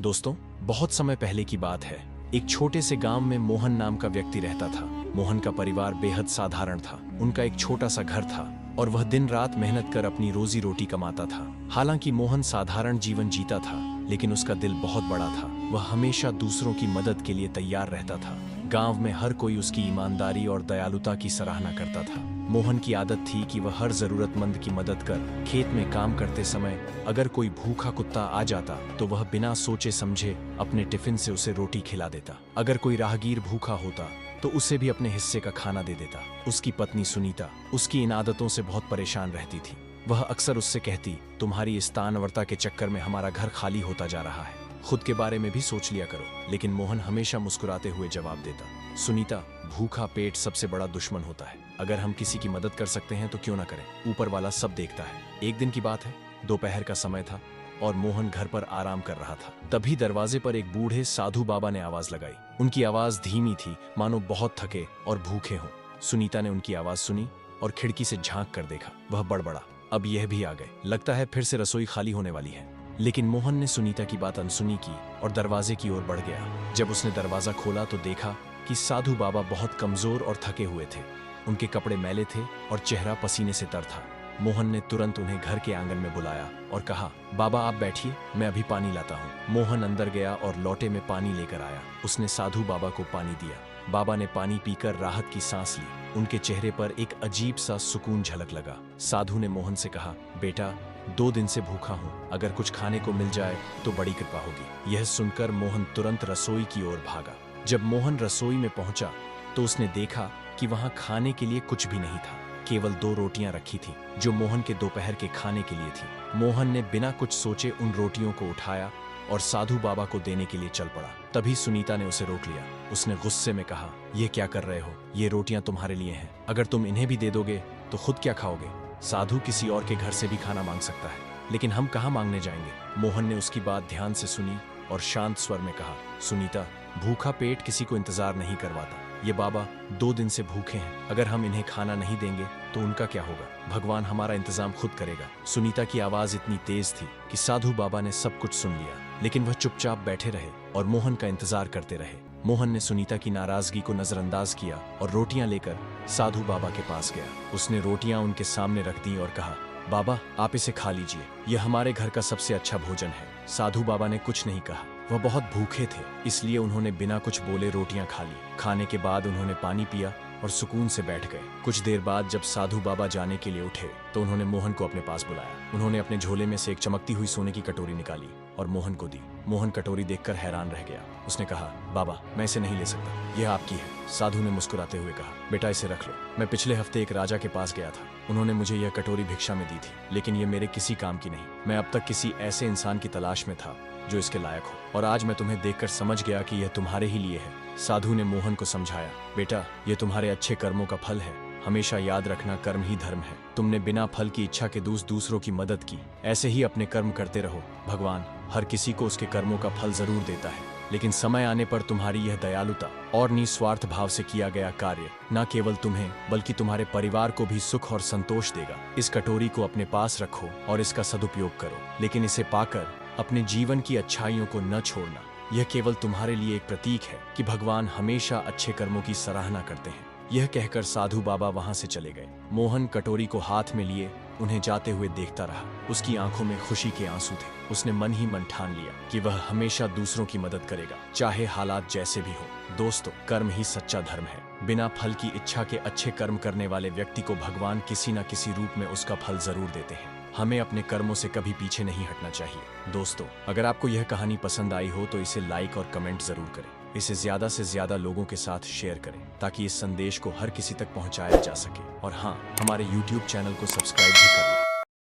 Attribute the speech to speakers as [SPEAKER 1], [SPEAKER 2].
[SPEAKER 1] दोस्तों, बहुत समय पहले की बात है। एक छोटे से गांव में मोहन नाम का व्यक्ति रहता था। मोहन का परिवार बेहद साधारण था। उनका एक छोटा सा घर था और वह दिन रात मेहनत कर अपनी रोजी रोटी कमाता था। हालांकि मोहन साधारण जीवन जीता था, लेकिन उसका दिल बहुत बड़ा था। वह हमेशा दूसरों की मदद के लिए तैयार रहता था। गांव में हर कोई उसकी ईमानदारी और दयालुता की सराहना करता था। मोहन की आदत थी कि वह हर जरूरतमंद की मदद कर खेत में काम करते समय अगर कोई भूखा कुत्ता आ जाता तो वह बिना सोचे समझे अपने टिफिन से उसे रोटी खिला देता। अगर कोई राहगीर भूखा होता तो उसे भी अपने हिस्से का खाना दे देता। उसकी पत्नी सुनीता उसकी इन आदतों से बहुत परेशान रहती थी। वह अक्सर उससे कहती, तुम्हारी इस तानवरता के चक्कर में हमारा घर खाली होता जा रहा है। खुद के बारे में भी सोच लिया करो। लेकिन मोहन हमेशा मुस्कुराते हुए जवाब देता, सुनीता, भूखा पेट सबसे बड़ा दुश्मन होता है। अगर हम किसी की मदद कर सकते हैं तो क्यों ना करें। ऊपर वाला सब देखता है। एक दिन की बात है, दोपहर का समय था और मोहन घर पर आराम कर रहा था। तभी दरवाजे पर एक बूढ़े साधु बाबा ने आवाज लगाई। उनकी आवाज धीमी थी, मानो बहुत थके और भूखे हों। सुनीता ने उनकी आवाज सुनी और खिड़की से झांक कर देखा। वह बड़बड़ा, अब यह भी आ गए। लगता है फिर से रसोई खाली होने वाली है। लेकिन मोहन ने सुनीता की बात अनसुनी की और दरवाजे की ओर बढ़ गया। जब उसने दरवाजा खोला तो देखा कि साधु बाबा बहुत कमजोर और थके हुए थे। उनके कपड़े मैले थे और चेहरा पसीने से तर था। मोहन ने तुरंत उन्हें घर के आंगन में बुलाया और कहा, बाबा आप बैठिए, मैं अभी पानी लाता हूँ। मोहन अंदर गया और लोटे में पानी लेकर आया। उसने साधु बाबा को पानी दिया। बाबा ने पानी पीकर राहत की सांस ली। उनके चेहरे पर एक अजीब सा सुकून झलक लगा। साधु ने मोहन से कहा, बेटा 2 दिन से भूखा हूँ, अगर कुछ खाने को मिल जाए तो बड़ी कृपा होगी। यह सुनकर मोहन तुरंत रसोई की ओर भागा। जब मोहन रसोई में पहुंचा तो उसने देखा कि वहां खाने के लिए कुछ भी नहीं था। केवल 2 रोटियां रखी थी जो मोहन के दोपहर के खाने के लिए थी। मोहन ने बिना कुछ सोचे उन रोटियों को उठाया और साधु बाबा को देने के लिए चल पड़ा। तभी सुनीता ने उसे रोक लिया। उसने गुस्से में कहा, ये क्या कर रहे हो? ये रोटियां तुम्हारे लिए हैं। अगर तुम इन्हें भी दे दोगे तो खुद क्या खाओगे? साधु किसी और के घर से भी खाना मांग सकता है, लेकिन हम कहाँ मांगने जाएंगे? मोहन ने उसकी बात ध्यान से सुनी और शांत स्वर में कहा, सुनीता, भूखा पेट किसी को इंतजार नहीं करवाता। ये बाबा 2 दिन से भूखे हैं। अगर हम इन्हें खाना नहीं देंगे तो उनका क्या होगा? भगवान हमारा इंतजाम खुद करेगा। सुनीता की आवाज इतनी तेज थी कि साधु बाबा ने सब कुछ सुन लिया, लेकिन वह चुपचाप बैठे रहे और मोहन का इंतजार करते रहे। मोहन ने सुनीता की नाराजगी को नजरअंदाज किया और रोटियां लेकर साधु बाबा के पास गया। उसने रोटियां उनके सामने रख दी और कहा, बाबा आप इसे खा लीजिए, यह हमारे घर का सबसे अच्छा भोजन है। साधु बाबा ने कुछ नहीं कहा। वह बहुत भूखे थे, इसलिए उन्होंने बिना कुछ बोले रोटियां खा ली। खाने के बाद उन्होंने पानी पिया और सुकून से बैठ गए। कुछ देर बाद जब साधु बाबा जाने के लिए उठे तो उन्होंने मोहन को अपने पास बुलाया। उन्होंने अपने झोले में से एक चमकती हुई सोने की कटोरी निकाली और मोहन को दी। मोहन कटोरी देखकर हैरान रह गया। उसने कहा, बाबा मैं इसे नहीं ले सकता, यह आपकी है। साधु ने मुस्कुराते हुए कहा, बेटा इसे रख लो। मैं पिछले हफ्ते एक राजा के पास गया था, उन्होंने मुझे यह कटोरी भिक्षा में दी थी, लेकिन यह मेरे किसी काम की नहीं। मैं अब तक किसी ऐसे इंसान की तलाश में था जो इसके लायक हो, और आज मैं तुम्हें देखकर समझ गया कि यह तुम्हारे ही लिए है। साधु ने मोहन को समझाया, बेटा यह तुम्हारे अच्छे कर्मों का फल है। हमेशा याद रखना, कर्म ही धर्म है। तुमने बिना फल की इच्छा के दूसरों की मदद की। ऐसे ही अपने कर्म करते रहो। भगवान हर किसी को उसके कर्मों का फल जरूर देता है, लेकिन समय आने पर तुम्हारी यह दयालुता और निस्वार्थ भाव से किया गया कार्य न केवल तुम्हें बल्कि तुम्हारे परिवार को भी सुख और संतोष देगा। इस कटोरी को अपने पास रखो और इसका सदुपयोग करो, लेकिन इसे पाकर अपने जीवन की अच्छाइयों को न छोड़ना। यह केवल तुम्हारे लिए एक प्रतीक है कि भगवान हमेशा अच्छे कर्मों की सराहना करते हैं। यह कहकर साधु बाबा वहां से चले गए। मोहन कटोरी को हाथ में लिए उन्हें जाते हुए देखता रहा। उसकी आंखों में खुशी के आंसू थे। उसने मन ही मन ठान लिया कि वह हमेशा दूसरों की मदद करेगा, चाहे हालात जैसे भी हो। दोस्तों, कर्म ही सच्चा धर्म है। बिना फल की इच्छा के अच्छे कर्म करने वाले व्यक्ति को भगवान किसी न किसी रूप में उसका फल जरूर देते हैं। हमें अपने कर्मों से कभी पीछे नहीं हटना चाहिए। दोस्तों, अगर आपको यह कहानी पसंद आई हो तो इसे लाइक और कमेंट जरूर करें। इसे ज्यादा से ज्यादा लोगों के साथ शेयर करें ताकि इस संदेश को हर किसी तक पहुंचाया जा सके। और हाँ, हमारे YouTube चैनल को सब्सक्राइब भी करें।